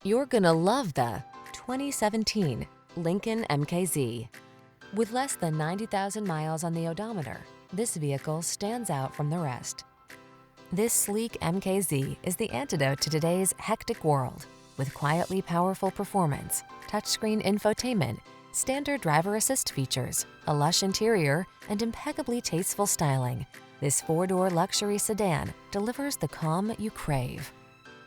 You're gonna love the 2017 Lincoln MKZ. With less than 90,000 miles on the odometer, this vehicle stands out from the rest. This sleek MKZ is the antidote to today's hectic world. With quietly powerful performance, touchscreen infotainment, standard driver assist features, a lush interior, and impeccably tasteful styling, this four-door luxury sedan delivers the calm you crave.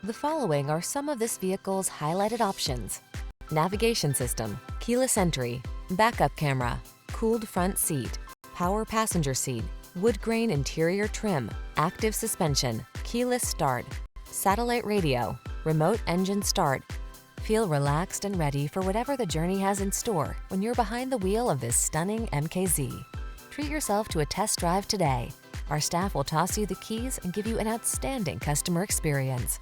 The following are some of this vehicle's highlighted options: navigation system, keyless entry, backup camera, cooled front seat, power passenger seat, wood grain interior trim, active suspension, keyless start, satellite radio, remote engine start. Feel relaxed and ready for whatever the journey has in store when you're behind the wheel of this stunning MKZ. Treat yourself to a test drive today. Our staff will toss you the keys and give you an outstanding customer experience.